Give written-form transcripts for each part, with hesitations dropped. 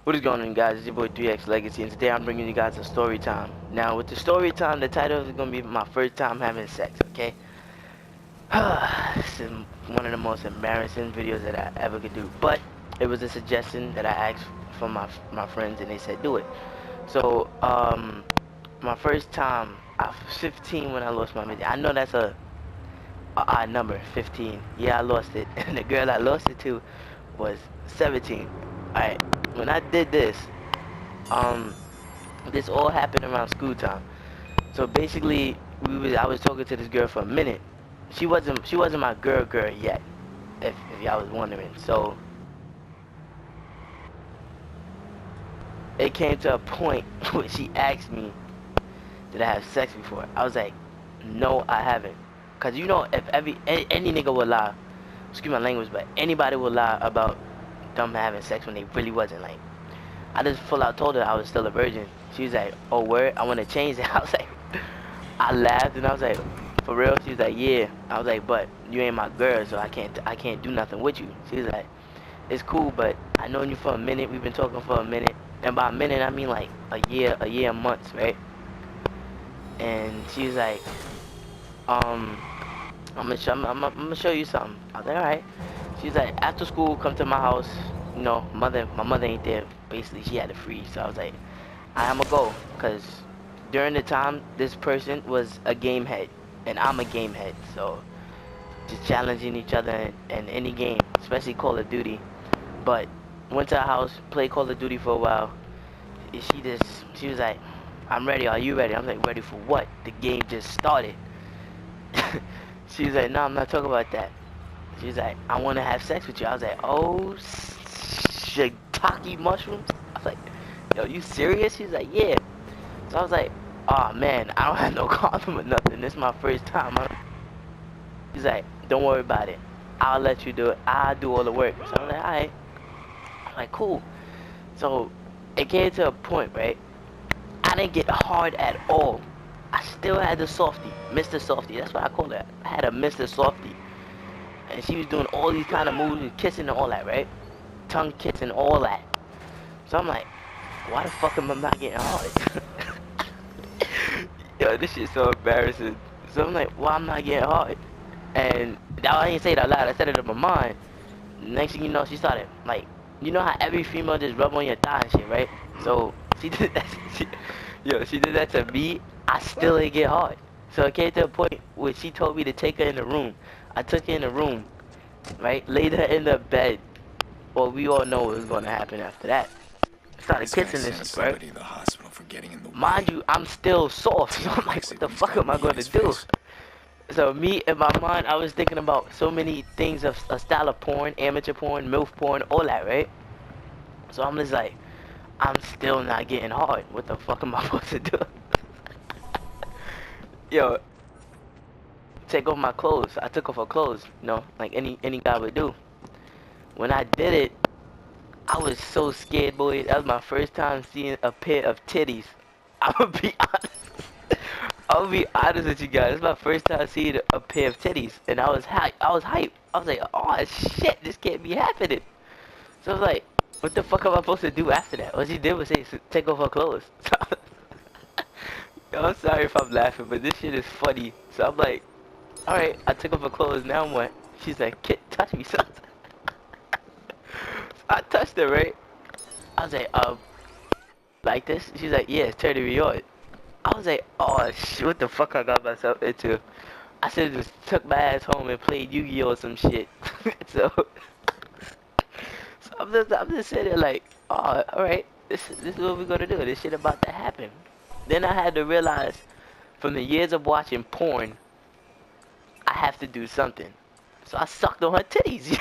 What is going on, guys? It's your boy 3X Legacy, and today I'm bringing you guys a story time. Now, with the story time, the title is going to be my first time having sex, okay? This is one of the most embarrassing videos that I ever could do, but it was a suggestion that I asked from my friends, and they said do it. So, my first time, I was 15 when I lost my virginity. I know that's a odd number, 15. Yeah, I lost it, and the girl I lost it to was 17. Alright, when I did this, um, this all happened around school time. So basically, I was talking to this girl for a minute. She wasn't my girl yet, if y'all was wondering. So it came to a point where she asked me, did I have sex before? I was like, no, I haven't. Cause you know, if any nigga would lie, excuse my language, but anybody would lie about them having sex when they really wasn't. Like, I just full out told her I was still a virgin. She was like, oh word, I want to change it. I was like, I laughed and I was like, for real? She was like, yeah. I was like, but you ain't my girl, so I can't do nothing with you. She was like, it's cool, but I known you for a minute. We've been talking for a minute, and by a minute I mean like a year, months, right? And she was like, um, I'm gonna show you something. I was like, all right. She's like, after school, come to my house. You know, my mother ain't there. Basically, she had to freeze. So I was like, I'm gonna go, cause during the time this person was a game head, and I'm a game head. So just challenging each other in any game, especially Call of Duty. But went to her house, played Call of Duty for a while. She was like, I'm ready. Are you ready? I'm like, ready for what? The game just started. She was like, no, I'm not talking about that. She's like, I want to have sex with you. I was like, oh, shiitake mushrooms? I was like, yo, you serious? She's like, yeah. So I was like, oh man, I don't have no condom or nothing. This is my first time. She's like, don't worry about it. I'll let you do it. I'll do all the work. So I'm like, alright. I'm like, cool. So it came to a point, right? I didn't get hard at all. I still had the softy, Mr. Softy. That's what I call it. I had a Mr. Softy. And she was doing all these kind of moves and kissing and all that, right? Tongue kiss and all that. So I'm like, why the fuck am I not getting hard? Yo, this shit's so embarrassing. So I'm like, why am I not getting hard? And I ain't say it out loud. I said it in my mind. Next thing you know, she started like, you know how every female just rub on your thigh and shit, right? So she did that. She did that to me. I still ain't get hard. So it came to a point where she told me to take her in the room. I took her in the room, right? Laid her in the bed. Well, we all know what was gonna happen after that. Started This guy kissing sent this, right? somebody to the hospital for getting in the Mind way. you, I'm still soft. So I'm like, what the He's fuck got am I me in gonna his do? face. So me, in my mind, I was thinking about so many things of a style of porn, amateur porn, MILF porn, all that, right? So I'm just like, I'm still not getting hard. What the fuck am I supposed to do? Yo, take off my clothes. I took off her clothes, like any guy would do. When I did it, I was so scared, boy. That was my first time seeing a pair of titties. I'm gonna be honest. I'll be honest with you guys. It's my first time seeing a pair of titties, and I was hype. I was hyped. I was like, oh shit, this can't be happening. So I was like, what the fuck am I supposed to do after that? What she did was say, take off her clothes. Yo, I'm sorry if I'm laughing, but this shit is funny. So I'm like, alright, I took off her clothes, now what? She's like, kid, touch me, son. So I touched her, right? I was like, like this? She's like, yeah, it's turning me on. I was like, oh shit, what the fuck I got myself into? I should have just took my ass home and played Yu-Gi-Oh! Or some shit. so, so I'm just sitting there like, oh, alright, this is what we're gonna do. This shit about to happen. Then I had to realize, from the years of watching porn, I have to do something. So I sucked on her titties.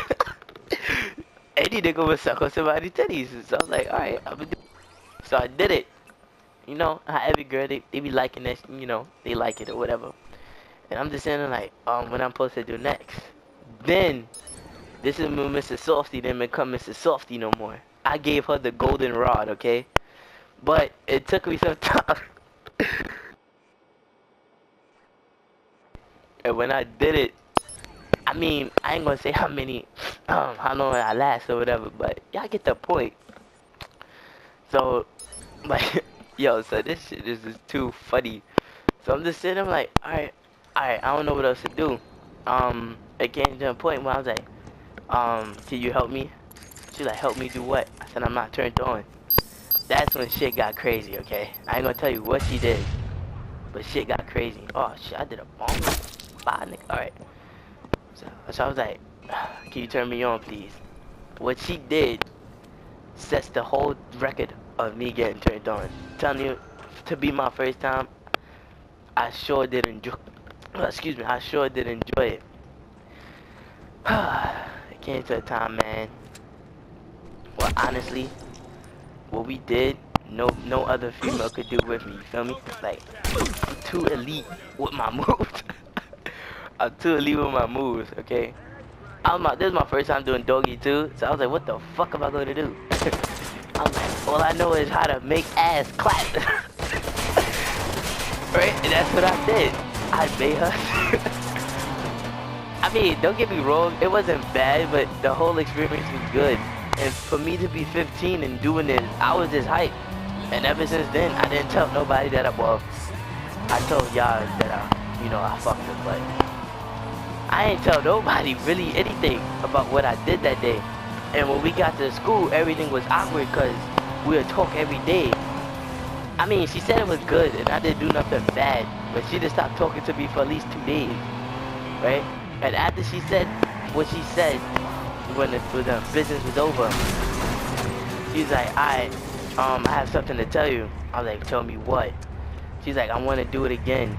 Any nigga would suck on somebody's titties. So I was like, alright, I'm gonna do it. So I did it. You know, how every girl, they be liking that, they like it or whatever. And I'm just sitting there like, what I'm supposed to do next? Then, this is when Mr. Softy didn't become Mr. Softy no more. I gave her the golden rod, okay? But it took me some time. And when I did it, I mean, I ain't gonna say how long I last or whatever, but y'all get the point. So, like, yo, so this shit is just too funny. So I'm just sitting, I'm like, alright, I don't know what else to do. It came to a point where I was like, can you help me? She's like, help me do what? I said, I'm not turned on. That's when shit got crazy, okay? I ain't gonna tell you what she did, but shit got crazy. Oh shit, I did a bomb. Bye, nigga. Alright. So I was like, can you turn me on, please? What she did sets the whole record of me getting turned on. Telling you, to be my first time, I sure did enjoy. Excuse me, I sure did enjoy it. It came to a time, man. Well, honestly, what we did, no other female could do with me. You feel me? Like, I'm too elite with my moves. I'm too elite with my moves. Okay. This is my first time doing doggy too, so I was like, what the fuck am I going to do? I'm like, all I know is how to make ass clap. Right? And that's what I did. I made her. I mean, don't get me wrong, it wasn't bad, but the whole experience was good. And for me to be 15 and doing this, I was just hyped. And ever since then, I didn't tell nobody that I told y'all that I fucked her, but I ain't tell nobody really anything about what I did that day. And when we got to school, everything was awkward because we would talk every day. I mean, she said it was good and I didn't do nothing bad, but she just stopped talking to me for at least 2 days, right? And after she said what she said, when the business was over, she's like, I have something to tell you. I was like, tell me what? She's like, I want to do it again.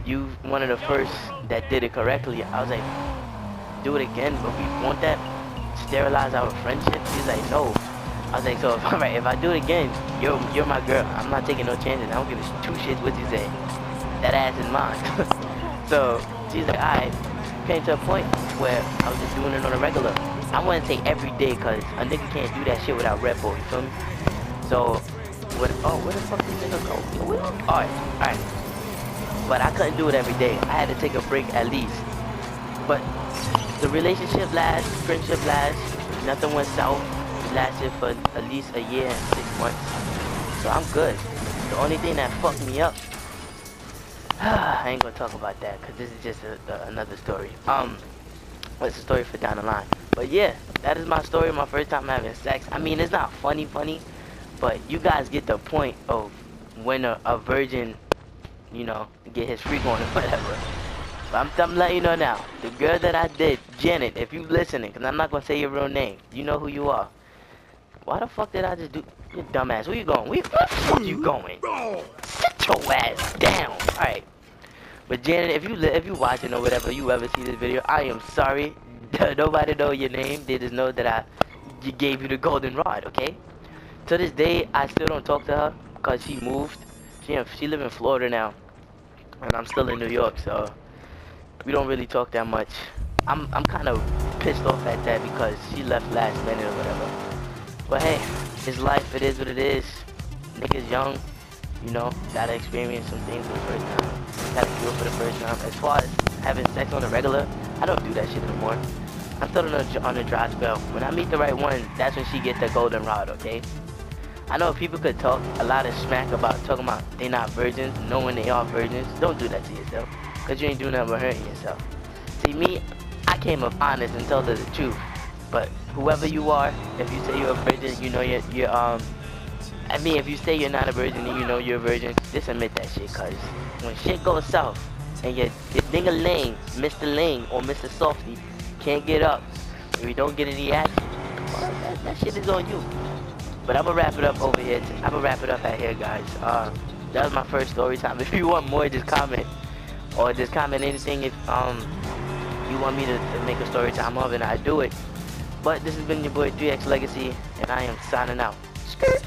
You one of the first that did it correctly. I was like, do it again, but we want that sterilize our friendship? She's like, no. I was like, so alright, if I do it again, you're my girl. I'm not taking no chances. I don't give a two shits what you say. That ass is mine. So she's like, alright. Came to a point where I was just doing it on a regular. I wouldn't say every day, cause a nigga can't do that shit without Red Bull, you feel me? So where the fuck did this nigga go? Alright. But I couldn't do it every day. I had to take a break at least. But the relationship lasts, friendship lasts, nothing went south. It lasted for at least a year and 6 months. So I'm good. The only thing that fucked me up, I ain't gonna talk about that because this is just another story. It's a story for down the line. But yeah, that is my story, my first time having sex. I mean, it's not funny, but you guys get the point of when a virgin, get his freak on or whatever. But I'm letting you know now. The girl that I did, Janet, if you listening, because I'm not going to say your real name. You know who you are. Why the fuck did I just do... You dumbass. Where you going? Where the fuck you going? Sit your ass down. Alright. But Janet, if you watching or whatever, you ever see this video, I am sorry. Nobody know your name. They just know that I gave you the golden rod, okay? To this day, I still don't talk to her because she moved. She live in Florida now. And I'm still in New York, so... We don't really talk that much. I'm kind of pissed off at that because she left last minute or whatever. But hey, it's life. It is what it is. Niggas young, gotta experience some things for the first time. Gotta do it for the first time. As far as having sex on the regular, I don't do that shit anymore. I'm still on a dry spell. When I meet the right one, that's when she get the golden rod, okay? I know people could talk a lot of smack about talking about they not virgins, knowing they are virgins. Don't do that to yourself. Because you ain't doing nothing but hurting yourself. See, me, I came up honest and told her the truth. But whoever you are, if you say you're a virgin, if you say you're not a virgin and you know you're a virgin, just admit that shit. Because when shit goes south and your ding-a-ling, Mr. Ling or Mr. Softy can't get up, if you don't get any action, well, that shit is on you. But I'm going to wrap it up over here. I'm going to wrap it up out here, guys. That was my first story time. If you want more, just comment. Or just comment anything if you want me to make a story time of it, and I do it. But this has been your boy 3X Legacy, and I am signing out. Skirt.